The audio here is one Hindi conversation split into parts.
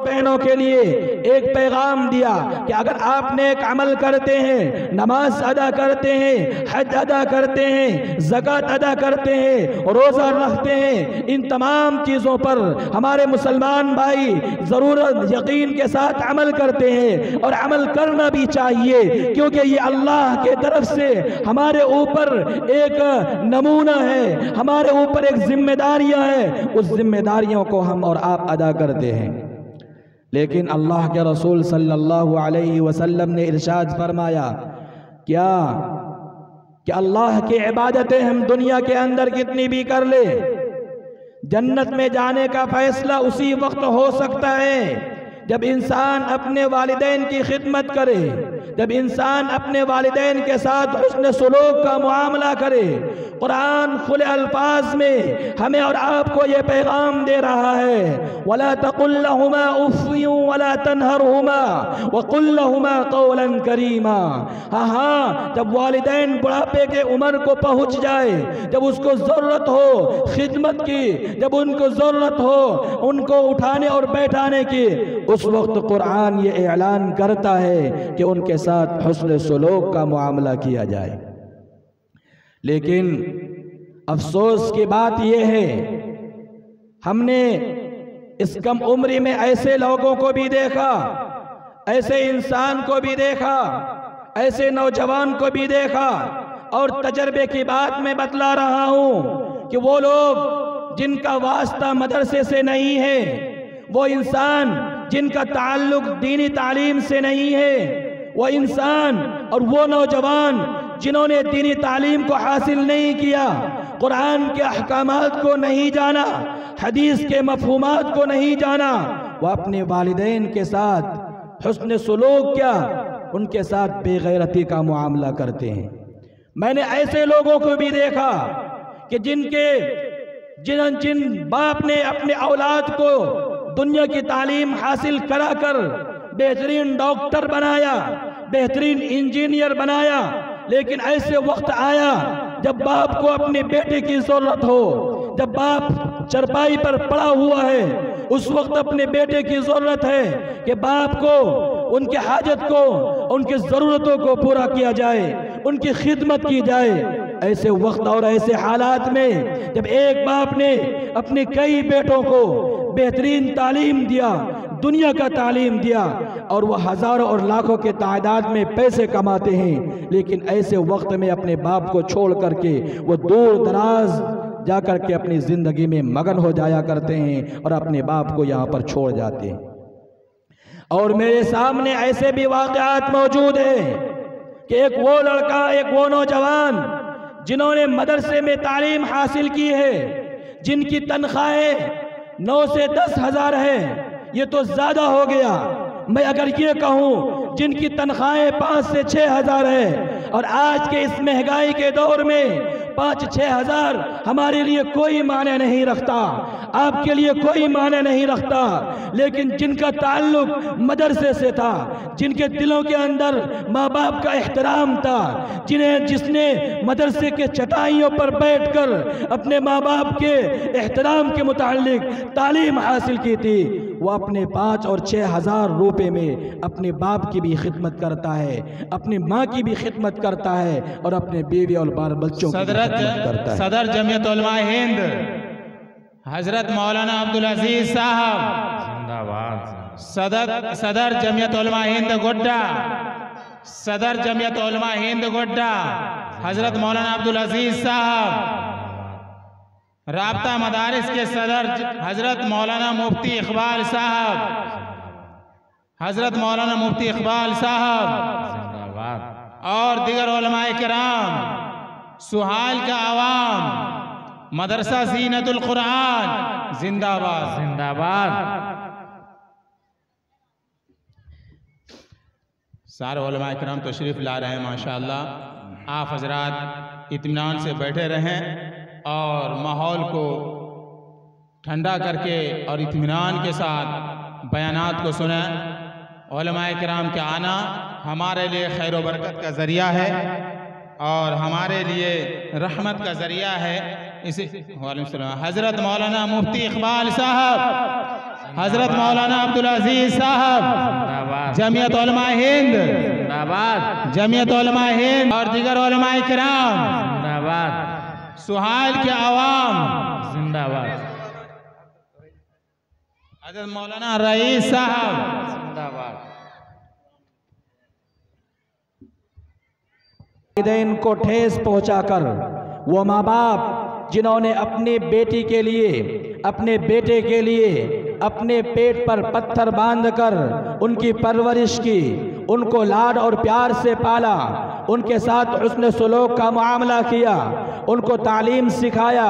बहनों के लिए एक पैगाम दिया कि अगर आप नेक अमल करते हैं, नमाज अदा करते हैं, हज अदा करते हैं, ज़कात अदा करते हैं, रोज़ा रखते हैं, इन तमाम चीज़ों पर हमारे मुसलमान भाई ज़रूरत यकीन के साथ अमल करते हैं और अमल करना भी चाहिए, क्योंकि ये अल्लाह के तरफ से हमारे ऊपर एक नमूना है, हमारे ऊपर एक जिम्मेदारियां हैं, उस जिम्मेदारियों को हम और आप अदा करते हैं। लेकिन अल्लाह के रसूल सल्लल्लाहु अलैहि वसल्लम ने इरशाद फरमाया क्या कि अल्लाह की इबादतें हम दुनिया के अंदर कितनी भी कर ले, जन्नत में जाने का फैसला उसी वक्त हो सकता है जब इंसान अपने वालिदैन की खिदमत करे, जब इंसान अपने वालिदैन के साथ हुस्न सुलूक का मुआमला करे। कुरान खुले अल्फाज में हमें और आपको ये पैगाम दे रहा है, वला तकुल लहुमा उफ़्फ़िन वला तनहरहुमा वकुल लहुमा क़ौलन करीमा। हाँ, जब वालिदैन बुढ़ापे के उम्र को पहुँच जाए, जब उसको ज़रूरत हो खिदमत की, जब उनको ज़रूरत हो उनको उठाने और बैठाने की, उस वक्त कुरान ये ऐलान करता है कि उनके साथ हुस्न सुलूक का मुआमला किया जाए। लेकिन अफसोस की बात यह है, हमने इस कम उम्री में ऐसे लोगों को भी देखा, ऐसे इंसान को भी देखा, ऐसे नौजवान को भी देखा, और तजर्बे की बात मैं बतला रहा हूँ कि वो लोग जिनका वास्ता मदरसे से नहीं है, वो इंसान जिनका ताल्लुक दीनी तालीम से नहीं है, वो इंसान और वो नौजवान जिन्होंने दीनी तालीम को हासिल नहीं किया, कुरान के अहकामात को नहीं जाना, हदीस के मफहूमात को नहीं जाना, वो अपने वालिदैन के साथ हुस्न सुलूक क्या, उनके साथ बेगैरती का मुआमला करते हैं। मैंने ऐसे लोगों को भी देखा कि जिन बाप ने अपने औलाद को दुनिया की तालीम हासिल कराकर बेहतरीन डॉक्टर बनाया, बेहतरीन इंजीनियर बनाया, लेकिन ऐसे वक्त आया जब बाप को अपने बेटे की जरूरत हो, जब बाप चरपाई पर पड़ा हुआ है, उस वक्त अपने बेटे की जरूरत है कि बाप को उनके हाजत को, उनकी ज़रूरतों को पूरा किया जाए, उनकी खिदमत की जाए। ऐसे वक्त और ऐसे हालात में जब एक बाप ने अपने कई बेटों को बेहतरीन तालीम दिया, दुनिया का तालीम दिया, और वह हज़ारों और लाखों के तादाद में पैसे कमाते हैं, लेकिन ऐसे वक्त में अपने बाप को छोड़ करके वो दूर दराज जा कर के अपनी ज़िंदगी में मगन हो जाया करते हैं और अपने बाप को यहाँ पर छोड़ जाते हैं। और मेरे सामने ऐसे भी वाक़यात मौजूद हैं कि एक वो लड़का, एक वो नौजवान जिन्होंने मदरसे में तालीम हासिल की है, जिनकी तनख्वाहें 9 से 10 हज़ार है, ये तो ज़्यादा हो गया, मैं अगर ये कहूँ जिनकी तनख्वाहें 5 से 6 हज़ार है, और आज के इस महंगाई के दौर में 5-6 हज़ार हमारे लिए कोई माने नहीं रखता, आपके लिए कोई माने नहीं रखता, लेकिन जिनका ताल्लुक मदरसे से था, जिनके दिलों के अंदर माँ बाप का एहतराम था, जिसने मदरसे के चटाइयों पर बैठकर अपने माँ बाप के एहतराम के मुतालिक तालीम हासिल की थी, वो अपने 5 और 6 हज़ार रुपये में अपने बाप की भी खिदमत करता है, अपनी माँ की भी खिदमत करता है, और अपने बीवी और बाल बच्चों की खिदमत करता है। सदर जमीयत उलमा हिंद हजरत मौलाना अब्दुल अजीज साहब जिंदाबाद। सदर जमीयत उलमा हिंद गोड्डा, सदर जमीयत उलमा हिंद गोड्डा हजरत मौलाना अब्दुल अजीज साहब, राब्ता मदारिस के सदर हजरत मौलाना मुफ्ती इकबाल साहब, हजरत मौलाना मुफ्ती इकबाल साहब, और दिगर उलमाए किराम, सुहाल का आवाम, मदरसा ज़ीनतुल कुरान जिंदाबाद जिंदाबाद। सारे उलमाए किराम तशरीफ़ ला रहे हैं माशाअल्लाह। आप हजरात इत्मीनान से बैठे रहें और माहौल को ठंडा करके और इत्मीनान के साथ बयानात को सुनें। उलमाए किराम के आना हमारे लिए खैर व बरकत का ज़रिया है और हमारे लिए रहमत का ज़रिया है। इसे हज़रत मौलाना मुफ्ती इकबाल साहब हजरत मौलाना अब्दुल अजीज साहब, जमीयत उलमा हिंद, जमीयत उलमा हिंद और दीगर उलमा इकराम, सुहाइल के आवाम जिंदाबाद। हजरत मौलाना रईस साहब जिंदाबाद। वालिदैन को ठेस पहुंचाकर वो माँ बाप जिन्होंने अपनी बेटी के लिए, अपने बेटे के लिए अपने पेट पर पत्थर बांधकर उनकी परवरिश की, उनको लाड और प्यार से पाला, उनके साथ हुस्न सलूक का मामला किया, उनको तालीम सिखाया,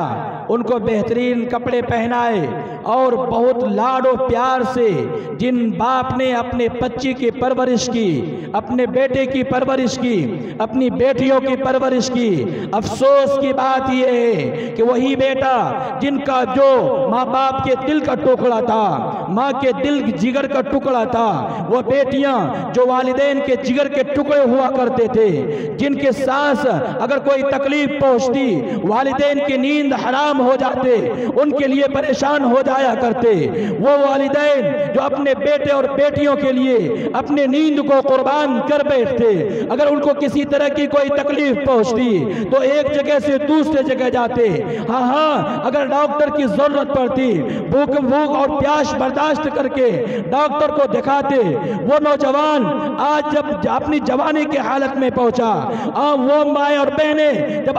उनको बेहतरीन कपड़े पहनाए और बहुत लाड और प्यार से जिन बाप ने अपने बच्ची की परवरिश की, अपने बेटे की परवरिश की, अपनी बेटियों की परवरिश की, अफसोस की बात यह है कि वही बेटा जिनका जो माँ बाप के दिल का टुकड़ा था, माँ के दिल जिगर का टुकड़ा था, वो बेटियां जो वालिदैन के जिगर के टुकड़े हुआ करते थे, जिनके सांस अगर कोई तकलीफ पहुंचती, वालिदैन की नींद हराम हो जाते, उनके लिए परेशान हो जाया करते, वो वालिदैन जो अपने बेटे और बेटियों के लिए अपने नींद को कुर्बान कर बैठते, अगर उनको किसी तरह की कोई तकलीफ पहुंचती तो एक जगह से दूसरे जगह जाते। हाँ, अगर डॉक्टर की जरूरत पड़ती, भूख और प्यास बर्दाश्त करके डॉक्टर को दिखाते। वो नौजवान आज जब अपनी जवानी की हालत में पहुंचा, वो माए और बहनें जब